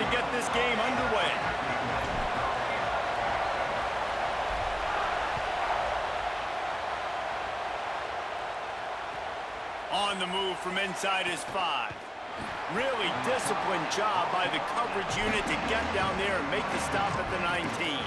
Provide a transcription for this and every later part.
to get this game underway. On the move from inside his 5. Really disciplined job by the coverage unit to get down there and make the stop at the 19.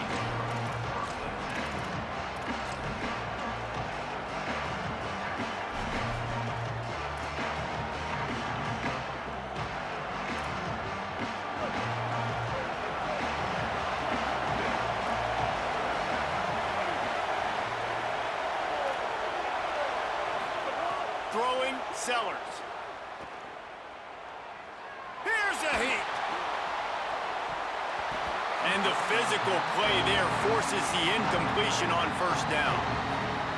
Throwing Sellers. Here's a heat. And the physical play there forces the incompletion on first down.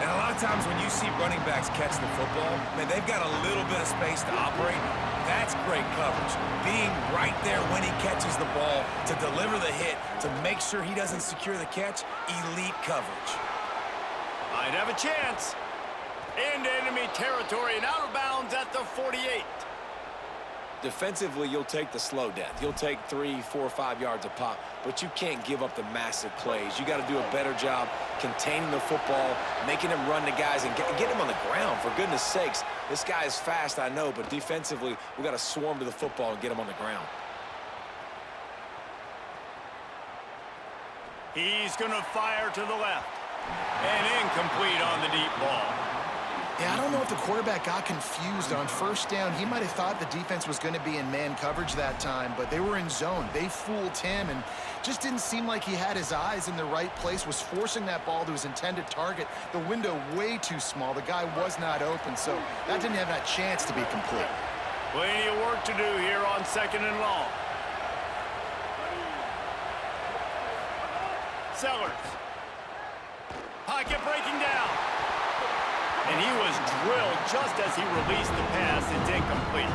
And a lot of times when you see running backs catch the football, man, they've got a little bit of space to operate. That's great coverage. Being right there when he catches the ball to deliver the hit, to make sure he doesn't secure the catch, elite coverage. Might have a chance. Into enemy territory and out of bounds at the 48. Defensively, you'll take the slow death. You'll take 3, 4, 5 yards a pop, but you can't give up the massive plays. You got to do a better job containing the football, making him run the guys, and get him on the ground, for goodness sakes. This guy is fast, I know, but defensively, we got to swarm to the football and get him on the ground. He's going to fire to the left. And incomplete on the deep ball. Yeah, I don't know if the quarterback got confused on first down. He might have thought the defense was going to be in man coverage that time, but they were in zone. They fooled him and just didn't seem like he had his eyes in the right place, was forcing that ball to his intended target. The window way too small. The guy was not open, so that didn't have that chance to be complete. Plenty of work to do here on 2nd and long. Sellers. Pocket breaking down. And he was drilled just as he released the pass. It's incomplete.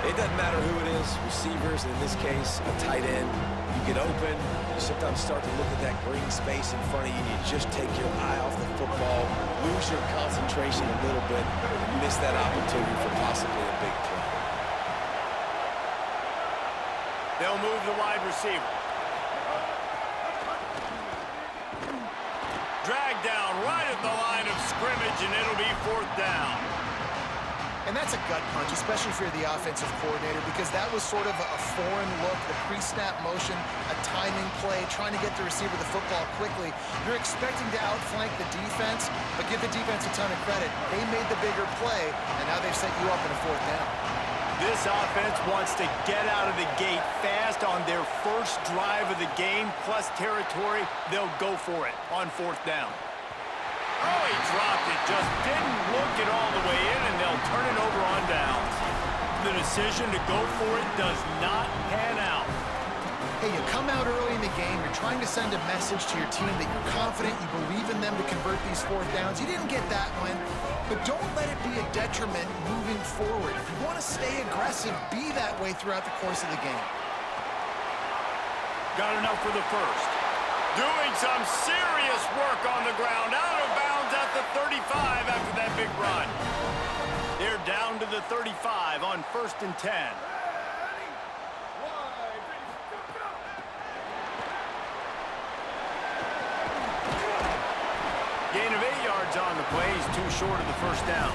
It doesn't matter who it is, receivers, in this case, a tight end. You get open, you sometimes start to look at that green space in front of you, and you just take your eye off the football, lose your concentration a little bit, and miss that opportunity for possibly a big play. They'll move the wide receiver. Drag down right at the line of scrimmage, and it'll be 4th down. And that's a gut punch, especially if you're the offensive coordinator, because that was sort of a foreign look, the pre-snap motion, a timing play, trying to get the receiver the football quickly. You're expecting to outflank the defense, but give the defense a ton of credit. They made the bigger play, and now they've set you up in a 4th down. This offense wants to get out of the gate fast on their first drive of the game, plus territory. They'll go for it on 4th down. Oh, he dropped it. Just didn't look it all the way in, and they'll turn it over on downs. The decision to go for it does not pan out. Hey, you come out early in the game, you're trying to send a message to your team that you're confident, you believe in them to convert these 4th downs. You didn't get that one, but don't let it be a detriment moving forward. If you want to stay aggressive, be that way throughout the course of the game. Got enough for the first. Doing some serious work on the ground, out of bounds at the 35 after that big run. They're down to the 35 on 1st and 10. Gain of 8 yards on the play. He's too short of the 1st down.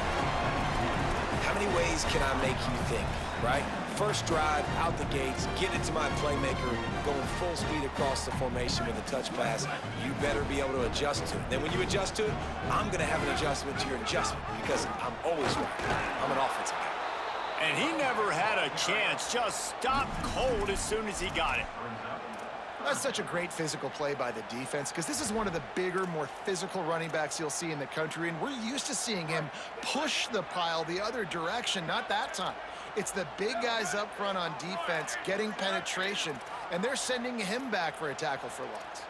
How many ways can I make you think, right? First drive, out the gates, get it to my playmaker, going full speed across the formation with a touch pass. You better be able to adjust to it. Then when you adjust to it, I'm going to have an adjustment to your adjustment because I'm always right. I'm an offensive guy. And he never had a chance. Just stopped cold as soon as he got it. That's such a great physical play by the defense because this is one of the bigger, more physical running backs you'll see in the country, and we're used to seeing him push the pile the other direction, not that time. It's the big guys up front on defense getting penetration, and they're sending him back for a tackle for loss.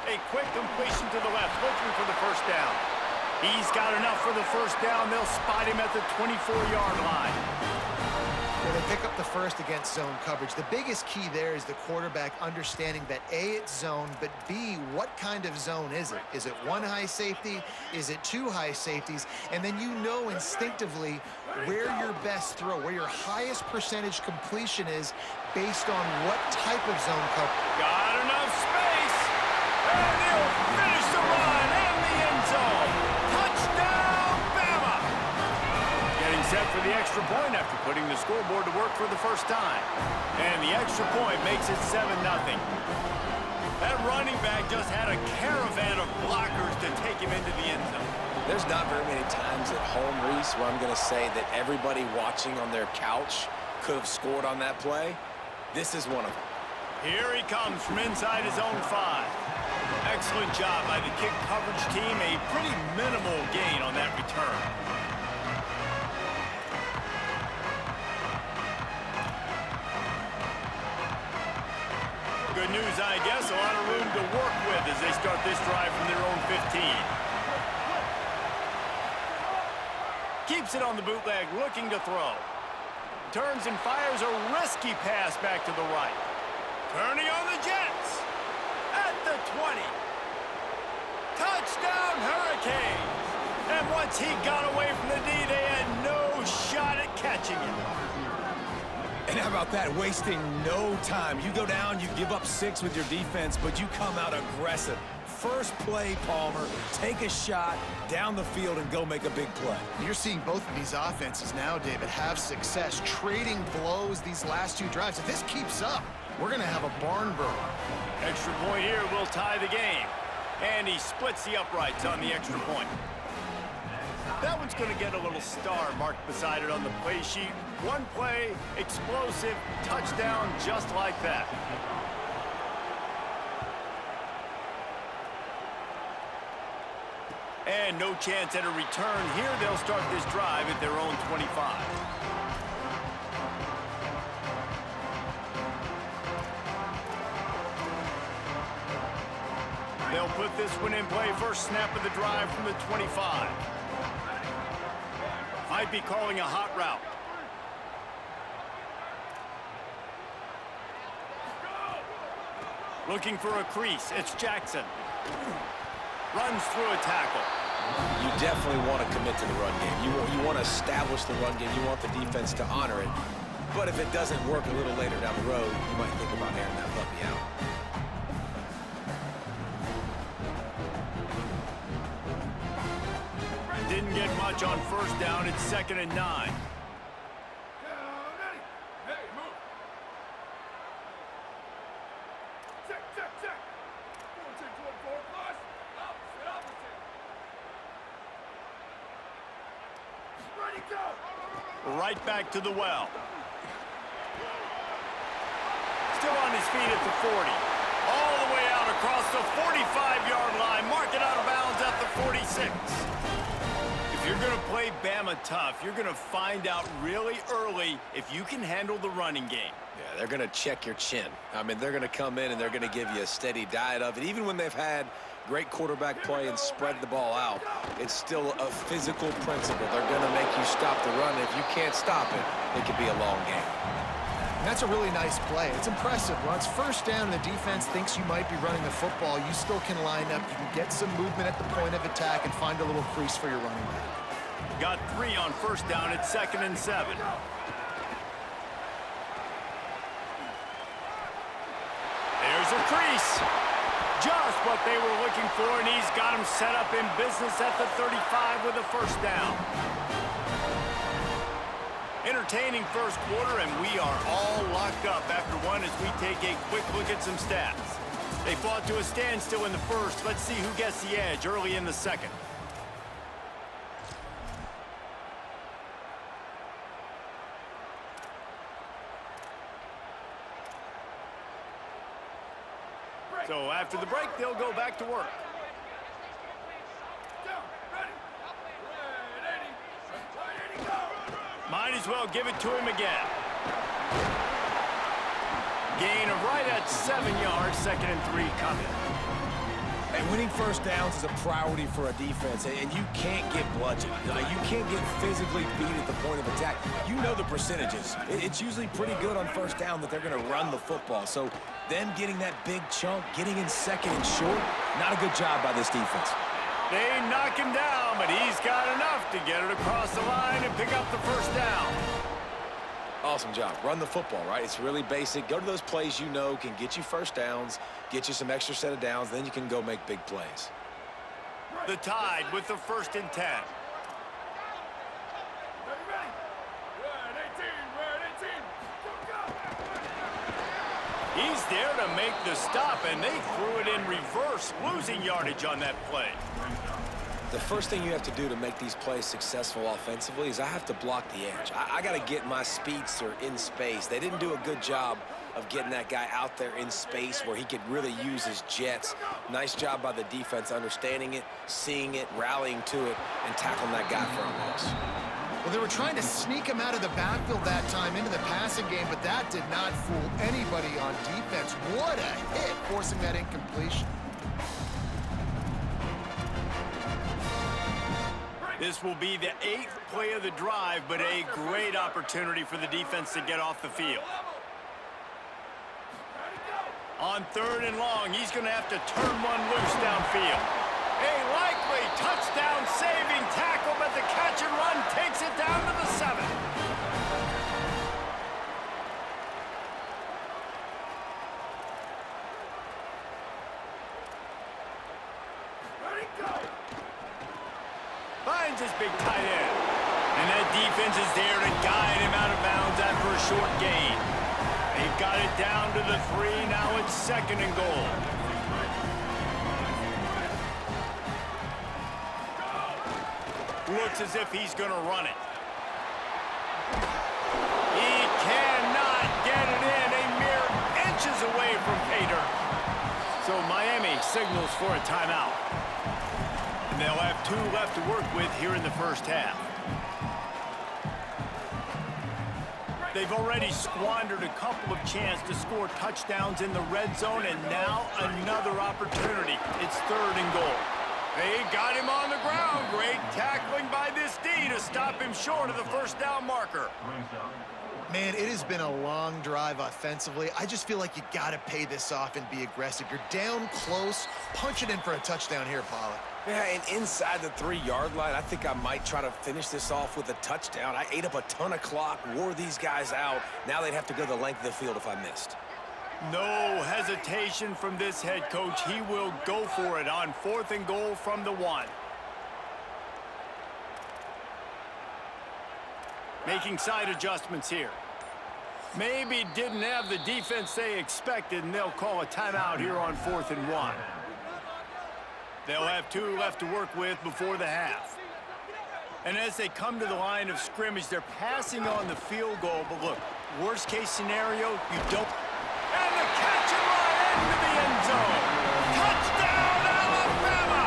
A quick completion to the left, looking for the 1st down. He's got enough for the 1st down. They'll spot him at the 24-yard line. So they pick up the first against zone coverage. The biggest key there is the quarterback understanding that A, it's zone, but B, what kind of zone is it? Is it one high safety? Is it two high safeties? And then you know instinctively where your best throw, where your highest percentage completion is based on what type of zone coverage. Got enough space. And he'll finish the run in the end zone. Touchdown, Bama! Getting set for the extra point after putting the scoreboard to work for the first time. And the extra point makes it 7-0. That running back just had a caravan of blockers to take him into the end zone. There's not very many times at home, Reese, where I'm going to say that everybody watching on their couch could have scored on that play. This is one of them. Here he comes from inside his own 5. Excellent job by the kick coverage team. A pretty minimal gain on that return. Good news, I guess. A lot of room to work with as they start this drive from their own 15. Keeps it on the bootleg, looking to throw. Turns and fires a risky pass back to the right. Turning on the Jets. At the 20. Touchdown, Hurricanes. And once he got away from the D, they had no shot at catching him. And how about that, wasting no time? You go down, you give up 6 with your defense, but you come out aggressive. First play, Palmer, take a shot down the field and go make a big play. You're seeing both of these offenses now, David, have success trading blows these last 2 drives. If this keeps up, we're going to have a barn burner. Extra point here will tie the game. And he splits the uprights on the extra point. That one's going to get a little star marked beside it on the play sheet. One play, explosive, touchdown, just like that. And no chance at a return here. They'll start this drive at their own 25. They'll put this one in play. First snap of the drive from the 25. Might be calling a hot route. Looking for a crease. It's Jackson. Runs through a tackle. You definitely want to commit to the run game. You want to establish the run game. You want the defense to honor it. But if it doesn't work a little later down the road, you might think about airing that puppy out. Didn't get much on first down. It's 2nd and 9. Right back to the well. Still on his feet at the 40. All the way out across the 45-yard line. Mark it out of bounds at the 46. If you're going to play Bama tough, you're going to find out really early if you can handle the running game. Yeah, they're going to check your chin. I mean, they're going to come in and they're going to give you a steady diet of it. Even when they've had great quarterback play and spread the ball out, it's still a physical principle. They're going to make you stop the run. If you can't stop it, it could be a long game. And that's a really nice play. It's impressive. When it's first down and the defense thinks you might be running the football, you still can line up. You can get some movement at the point of attack and find a little crease for your running back. Got 3 on first down. It's 2nd and 7. There's a crease. Just what they were looking for, and he's got him set up in business at the 35 with a first down. Entertaining first quarter, and we are all locked up after one as we take a quick look at some stats. They fought to a standstill in the first. Let's see who gets the edge early in the second. So after the break, they'll go back to work. Might as well give it to him again. Gain of right at 7 yards, 2nd and 3 coming. And winning first downs is a priority for a defense, and you can't get bludgeoned. Like, you can't get physically beat at the point of attack. You know the percentages. It's usually pretty good on first down that they're going to run the football. So them getting that big chunk, getting in second and short, not a good job by this defense. They knock him down, but he's got enough to get it across the line and pick up the first down. Awesome job. Run the football, right? It's really basic. Go to those plays you know can get you first downs, get you some extra set of downs, then you can go make big plays. The Tide with the 1st and 10. He's there to make the stop, and they threw it in reverse, losing yardage on that play. The first thing you have to do to make these plays successful offensively is I have to block the edge. I got to get my speedster in space. They didn't do a good job of getting that guy out there in space where he could really use his jets. Nice job by the defense understanding it, seeing it, rallying to it, and tackling that guy for a loss. Well, they were trying to sneak him out of the backfield that time into the passing game, but that did not fool anybody on defense. What a hit, forcing that incompletion. This will be the 8th play of the drive, but a great opportunity for the defense to get off the field. On 3rd and long, he's going to have to turn one loose downfield. A likely touchdown-saving tackle, but the catch and run takes it down to the 7. Finds his big tight end. And that defense is there to guide him out of bounds after a short gain. They've got it down to the 3. Now it's 2nd and goal. Looks as if he's going to run it. He cannot get it in. A mere inches away from pay dirt. So Miami signals for a timeout. And they'll have 2 left to work with here in the first half. They've already squandered a couple of chances to score touchdowns in the red zone, and now another opportunity. It's 3rd and goal. They got him on the ground. Great tackling by this D to stop him short of the first down marker. Man, it has been a long drive offensively. I just feel like you got to pay this off and be aggressive. You're down close. Punch it in for a touchdown here, Pollard. Yeah, and inside the 3-yard line, I think I might try to finish this off with a touchdown. I ate up a ton of clock, wore these guys out. Now they'd have to go the length of the field if I missed. No hesitation from this head coach. He will go for it on 4th and goal from the 1. Making side adjustments here. Maybe didn't have the defense they expected, and they'll call a timeout here on 4th and 1. They'll have 2 left to work with before the half. And as they come to the line of scrimmage, they're passing on the field goal. But look, worst case scenario, you don't. And the catch and run into the end zone. Touchdown, Alabama!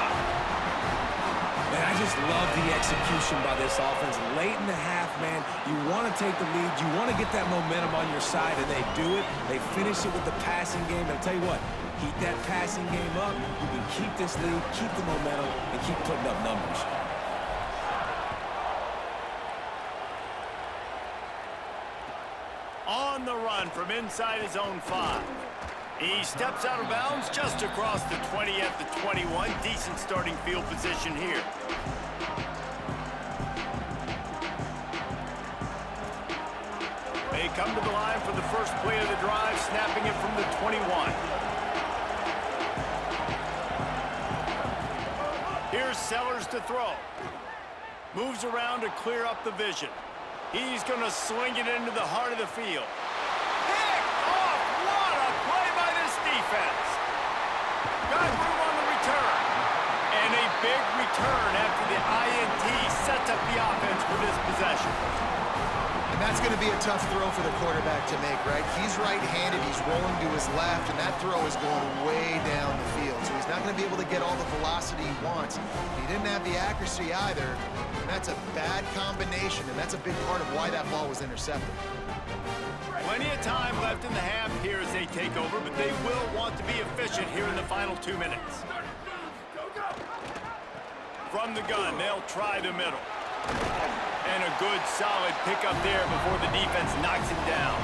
Man, I just love the execution by this offense. Late in the half, man, you want to take the lead. You want to get that momentum on your side, and they do it. They finish it with the passing game. And I'll tell you what, keep that passing game up. You can keep this lead, keep the momentum, and keep putting up numbers. On the run from inside his own 5. He steps out of bounds just across the 20 at the 21. Decent starting field position here. They come to the line for the first play of the drive, snapping it from the 21. Here's Sellers to throw. Moves around to clear up the vision. He's going to swing it into the heart of the field. Picked off! What a play by this defense! Got room on the return. And a big return after the INT sets up the offense for this possession. And that's going to be a tough throw for the quarterback to make, right? He's right-handed, he's rolling to his left, and that throw is going way down the field. So he's not going to be able to get all the velocity he wants. He didn't have the accuracy either, and that's a bad combination, and that's a big part of why that ball was intercepted. Plenty of time left in the half here as they take over, but they will want to be efficient here in the final 2 minutes. From the gun, they'll try the middle. And a good, solid pickup there before the defense knocks him down.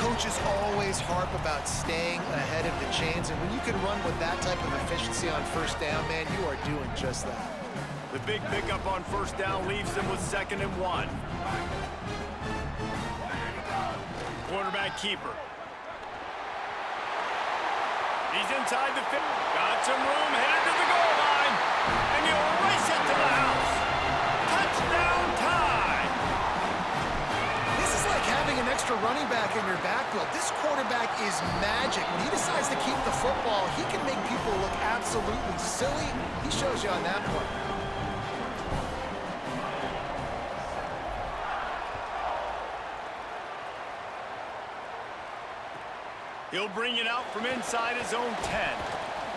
Coaches always harp about staying ahead of the chains, and when you can run with that type of efficiency on first down, man, you are doing just that. The big pickup on first down leaves them with 2nd and 1. Quarterback keeper. He's inside the 50. Got some room, headed to the goal line. And he'll race it to the house. Touchdown time. This is like having an extra running back in your backfield. This quarterback is magic. When he decides to keep the football, he can make people look absolutely silly. He shows you on that play. He'll bring it out from inside his own 10.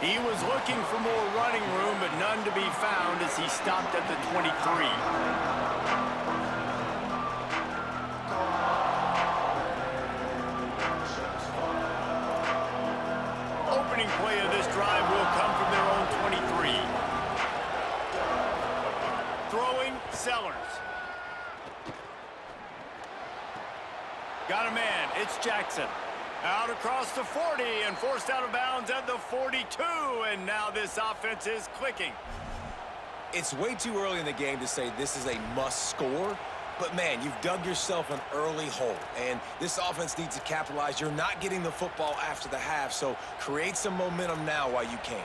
He was looking for more running room, but none to be found as he stopped at the 23. Opening play of this drive will come from their own 23. Throwing, Sellers. Got a man, it's Jackson. Out across the 40 and forced out of bounds at the 42, and now this offense is clicking. It's way too early in the game to say this is a must score, but man, you've dug yourself an early hole, and this offense needs to capitalize. You're not getting the football after the half, so create some momentum now while you can.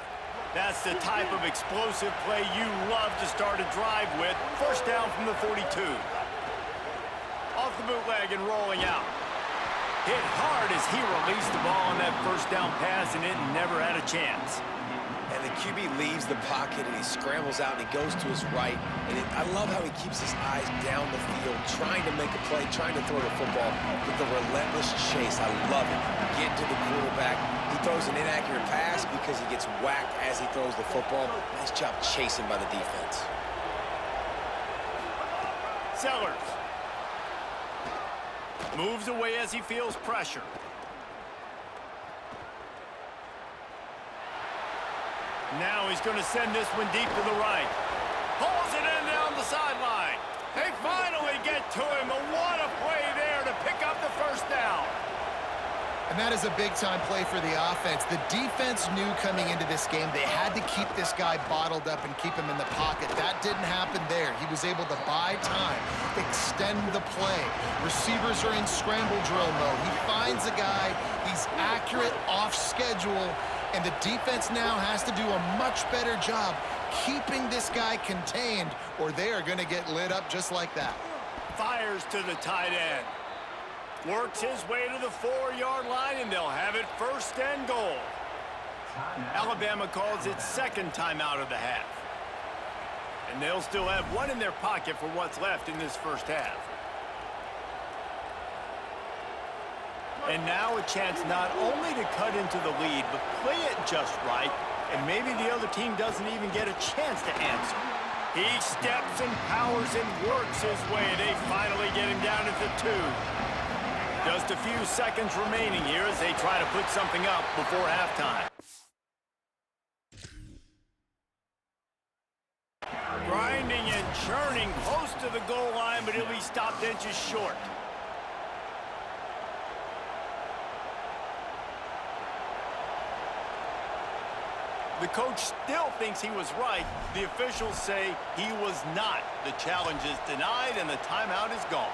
That's the type of explosive play you love to start a drive with. First down from the 42. Off the bootleg and rolling out. Hit hard as he released the ball on that first down pass, and it never had a chance. And the QB leaves the pocket, and he scrambles out, and he goes to his right. And I love how he keeps his eyes down the field, trying to make a play, trying to throw the football with the relentless chase. I love it. Get to the quarterback. He throws an inaccurate pass because he gets whacked as he throws the football. Nice job chasing by the defense. Sellers. Moves away as he feels pressure. Now he's going to send this one deep to the right. Pulls it in down the sideline. They finally get to him. But what a play there to pick up the first down. And that is a big-time play for the offense. The defense knew coming into this game they had to keep this guy bottled up and keep him in the pocket. That didn't happen there. He was able to buy time, extend the play. Receivers are in scramble drill mode. He finds a guy, he's accurate, off schedule, and the defense now has to do a much better job keeping this guy contained, or they are going to get lit up just like that. Fires to the tight end. Works his way to the 4-yard line, and they'll have it first and goal. Alabama calls its second timeout of the half. And they'll still have one in their pocket for what's left in this first half. And now a chance not only to cut into the lead, but play it just right, and maybe the other team doesn't even get a chance to answer. He steps and powers and works his way. They finally get him down at the 2. Just a few seconds remaining here as they try to put something up before halftime. Grinding and churning close to the goal line, but he'll be stopped inches short. The coach still thinks he was right. The officials say he was not. The challenge is denied, and the timeout is gone.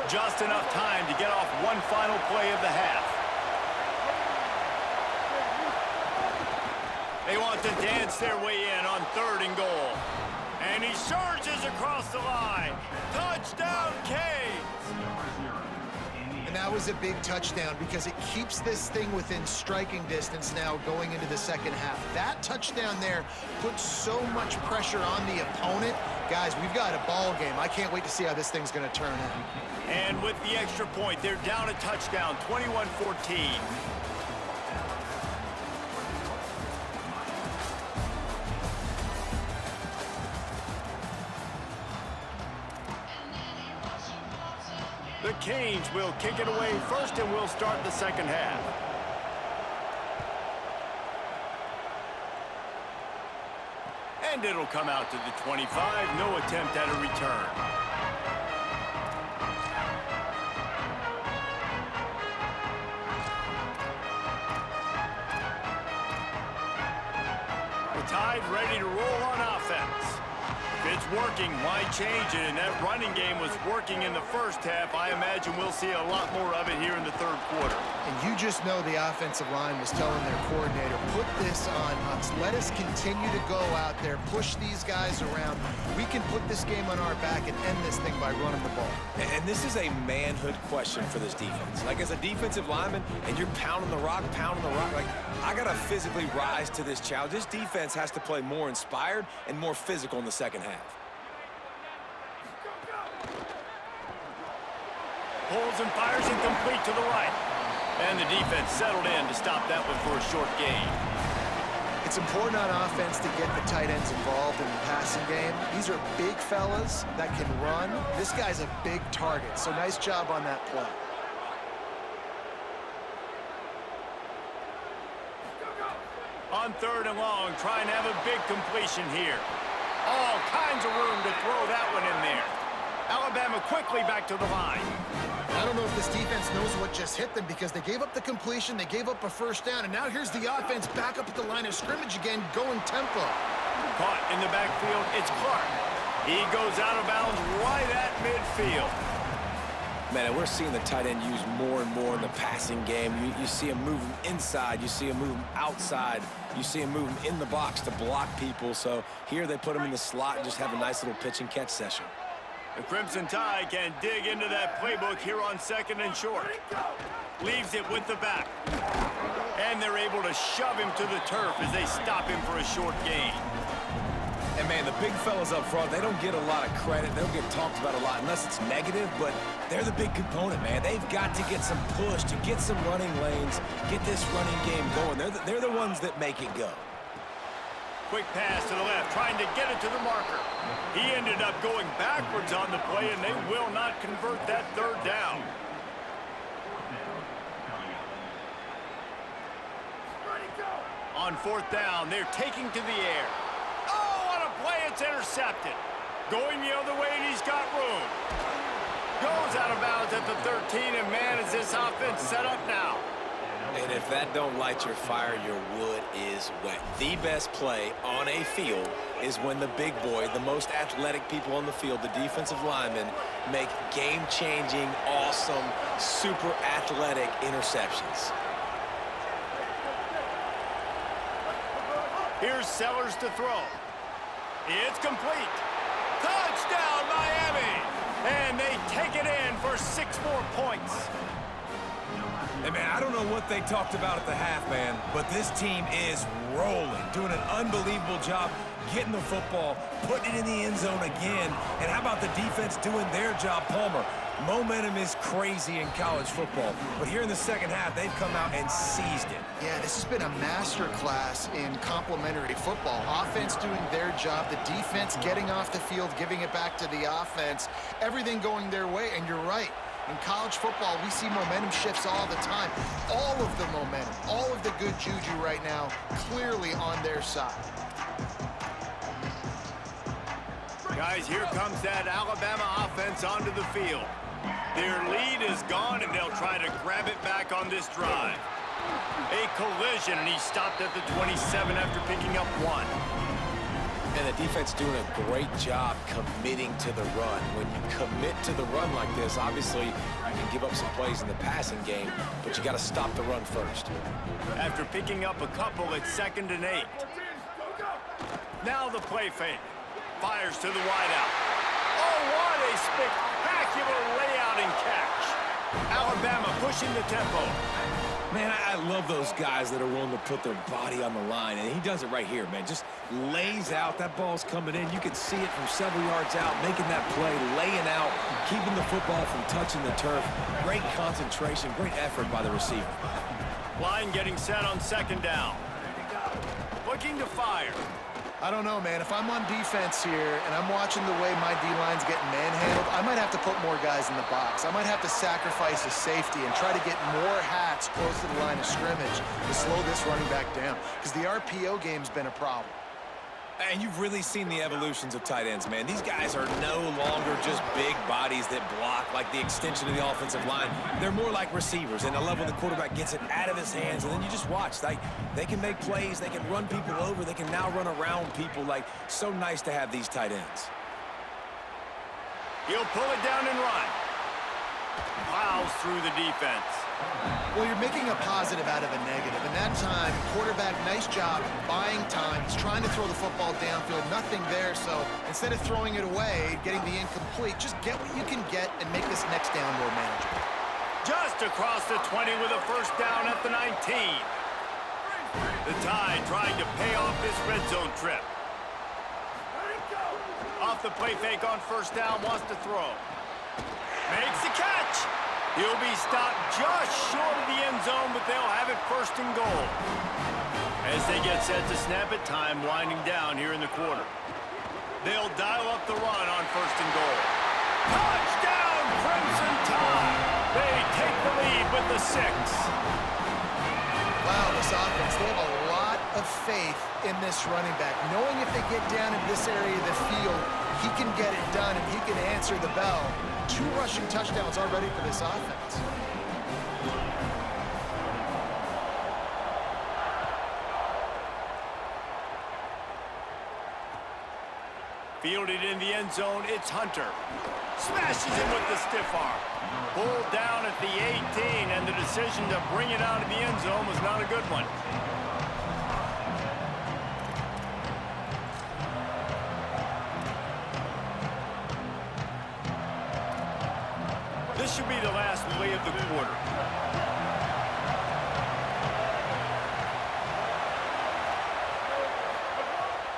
Just enough time to get off one final play of the half. They want to dance their way in on 3rd and goal. And he surges across the line. Touchdown, Canes! And that was a big touchdown because it keeps this thing within striking distance now going into the second half. That touchdown there puts so much pressure on the opponent. Guys, we've got a ball game. I can't wait to see how this thing's going to turn out. And with the extra point, they're down a touchdown, 21-14. The Canes will kick it away first, and we'll start the second half. And it'll come out to the 25. No attempt at a return. The Tide ready to roll on offense. If it's working, why change it? And that running game was working in the first half. I imagine we'll see a lot more of it here in the third quarter. And you just know the offensive line was telling their coordinator, put this on us. Let us continue to go out there, push these guys around. We can put this game on our back and end this thing by running the ball. And this is a manhood question for this defense. Like, as a defensive lineman, and you're pounding the rock, like, I got to physically rise to this challenge. This defense has to play more inspired and more physical in the second half. Pulls and fires incomplete to the right. And the defense settled in to stop that one for a short gain. It's important on offense to get the tight ends involved in the passing game. These are big fellas that can run. This guy's a big target, so nice job on that play. On third and long, trying to have a big completion here. All kinds of room to throw that one in there. Alabama quickly back to the line. I don't know if this defense knows what just hit them because they gave up the completion, they gave up a first down, and now here's the offense back up at the line of scrimmage again, going tempo. Caught in the backfield, it's Clark. He goes out of bounds right at midfield. Man, we're seeing the tight end used more and more in the passing game. You see him moving inside. You see him moving outside. You see him moving in the box to block people. So here they put him in the slot and just have a nice little pitch and catch session. The Crimson Tide can dig into that playbook here on second and short. Leaves it with the back. And they're able to shove him to the turf as they stop him for a short gain. And, man, the big fellas up front, they don't get a lot of credit. They don't get talked about a lot unless it's negative, but they're the big component, man. They've got to get some push, to get some running lanes, get this running game going. They're the ones that make it go. Quick pass to the left, trying to get it to the marker. He ended up going backwards on the play, and they will not convert that third down. On fourth down, they're taking to the air. Oh, what a play, it's intercepted. Going the other way, and he's got room. Goes out of bounds at the 13, and man, is this offense set up now. And if that don't light your fire, your wood is wet. The best play on a field is when the big boy, the most athletic people on the field, the defensive linemen, make game-changing, awesome, super athletic interceptions. Here's Sellers to throw. It's complete. Touchdown, Miami! And they take it in for 6 more points. Hey, man, I don't know what they talked about at the half, man, but this team is rolling, doing an unbelievable job getting the football, putting it in the end zone again. And how about the defense doing their job, Palmer? Momentum is crazy in college football, but here in the second half, they've come out and seized it. Yeah, this has been a master class in complementary football. Offense doing their job, the defense getting off the field, giving it back to the offense, everything going their way, and you're right. In college football, we see momentum shifts all the time. All of the momentum, all of the good juju right now, clearly on their side. Guys, here comes that Alabama offense onto the field. Their lead is gone, and they'll try to grab it back on this drive. A collision, and he stopped at the 27 after picking up 1. And the defense doing a great job committing to the run. When you commit to the run like this, obviously you can give up some plays in the passing game, but you got to stop the run first. After picking up a couple, it's 2nd and 8. Now the play fake. Fires to the wideout. Oh, what a spectacular layout and catch. Alabama pushing the tempo. Man, I love those guys that are willing to put their body on the line, and he does it right here, man. Just lays out. That ball's coming in. You can see it from several yards out, making that play, laying out, keeping the football from touching the turf. Great concentration, great effort by the receiver. Line getting set on 2nd down. Looking to fire. I don't know, man. If I'm on defense here and I'm watching the way my D-line's getting manhandled, I might have to put more guys in the box. I might have to sacrifice a safety and try to get more hats close to the line of scrimmage to slow this running back down, because the RPO game's been a problem. And you've really seen the evolutions of tight ends, man. These guys are no longer just big bodies that block like the extension of the offensive line. They're more like receivers, and I love when the quarterback gets it out of his hands, and then you just watch. They can make plays, they can run people over, they can now run around people. Like, so nice to have these tight ends. He'll pull it down and run. Plows through the defense. Well, you're making a positive out of a negative. And that time, quarterback, nice job buying time. He's trying to throw the football downfield. Nothing there, so instead of throwing it away, getting the incomplete, just get what you can get and make this next down more manageable. Just across the 20 with a first down at the 19. The Tide trying to pay off this red zone trip. Off the play fake on first down, wants to throw. Makes the catch. He'll be stopped just short of the end zone, but they'll have it first and goal. As they get set to snap it, time winding down here in the quarter. They'll dial up the run on first and goal. Touchdown, Crimson Tide! They take the lead with the 6. Wow, this offense, they have a lot of faith in this running back, knowing if they get down in this area of the field, he can get it done and he can answer the bell. 2 rushing touchdowns already for this offense. Fielded in the end zone, it's Hunter. Smashes him with the stiff arm. Pulled down at the 18, and the decision to bring it out of the end zone was not a good one. This should be the last play of the quarter.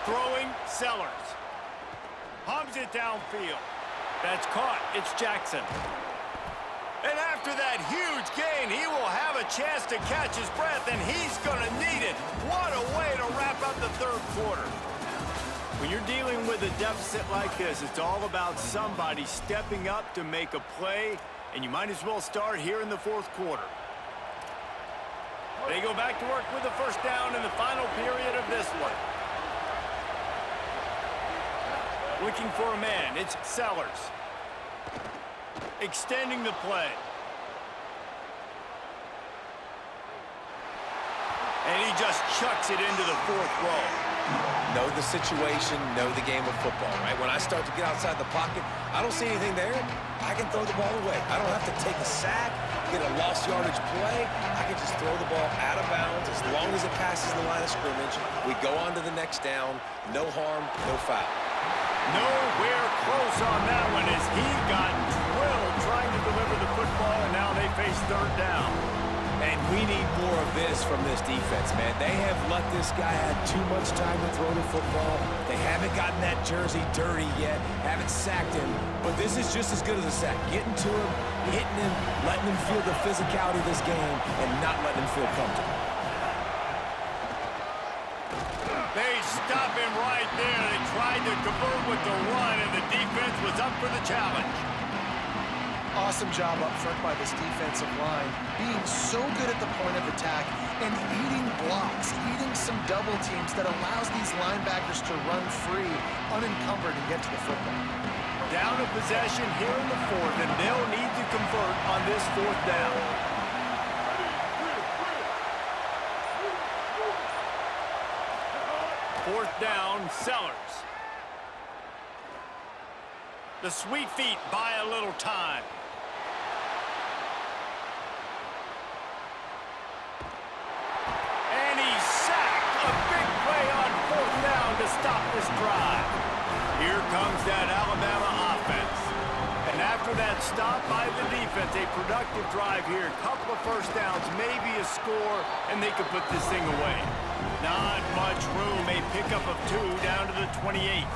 Throwing, Sellers. Hums it downfield. That's caught. It's Jackson. And after that huge gain, he will have a chance to catch his breath, and he's going to need it. What a way to wrap up the third quarter. When you're dealing with a deficit like this, it's all about somebody stepping up to make a play, and you might as well start here in the fourth quarter. They go back to work with the first down in the final period of this one. Looking for a man, it's Sellers. Extending the play. And he just chucks it into the fourth row. Know the situation, know the game of football, right? When I start to get outside the pocket, I don't see anything there. I can throw the ball away. I don't have to take a sack, get a lost yardage play. I can just throw the ball out of bounds as long as it passes the line of scrimmage. We go on to the next down. No harm, no foul. Nowhere close on that one as he got drilled trying to deliver the football, and now they face third down. And we need more of this from this defense, man. They have let this guy have too much time to throw the football. They haven't gotten that jersey dirty yet, haven't sacked him. But this is just as good as a sack. Getting to him, hitting him, letting him feel the physicality of this game, and not letting him feel comfortable. They stop him right there. They tried to convert with the run, and the defense was up for the challenge. Awesome job up front by this defensive line, being so good at the point of attack and eating blocks, eating some double teams that allows these linebackers to run free, unencumbered, and get to the football. Down a possession here in the fourth, and they'll need to convert on this fourth down. Fourth down, Sellers. The sweet feet buy a little time. And he's sacked. A big play on fourth down to stop this drive. Here comes that Alabama offense. And after that stop by the defense, a productive drive here. A couple of first downs, maybe a score, and they could put this thing away. Not much room. A pickup of 2 down to the 28.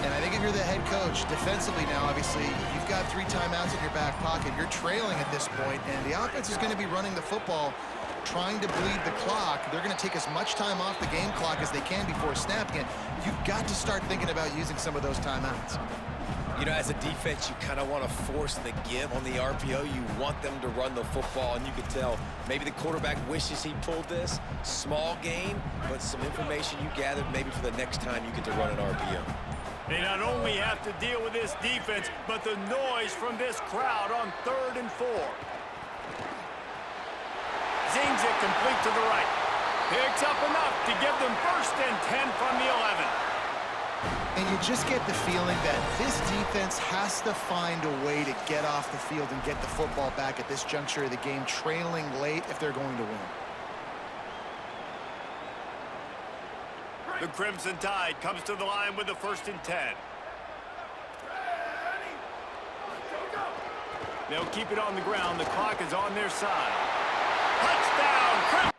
And I think if you're the head coach, defensively now, obviously, you've got 3 timeouts in your back pocket. You're trailing at this point, and the offense is going to be running the football trying to bleed the clock. They're going to take as much time off the game clock as they can before snapping it. You've got to start thinking about using some of those timeouts. You know, as a defense, you kind of want to force the give on the RPO. You want them to run the football, and you can tell maybe the quarterback wishes he pulled this. Small gain, but some information you gathered maybe for the next time you get to run an RPO. They not only have to deal with this defense, but the noise from this crowd on 3rd and 4. Zings it complete to the right. Picks up enough to give them 1st and 10 from the 11. And you just get the feeling that this defense has to find a way to get off the field and get the football back at this juncture of the game, trailing late if they're going to win. The Crimson Tide comes to the line with the 1st and 10. They'll keep it on the ground. The clock is on their side. Touchdown!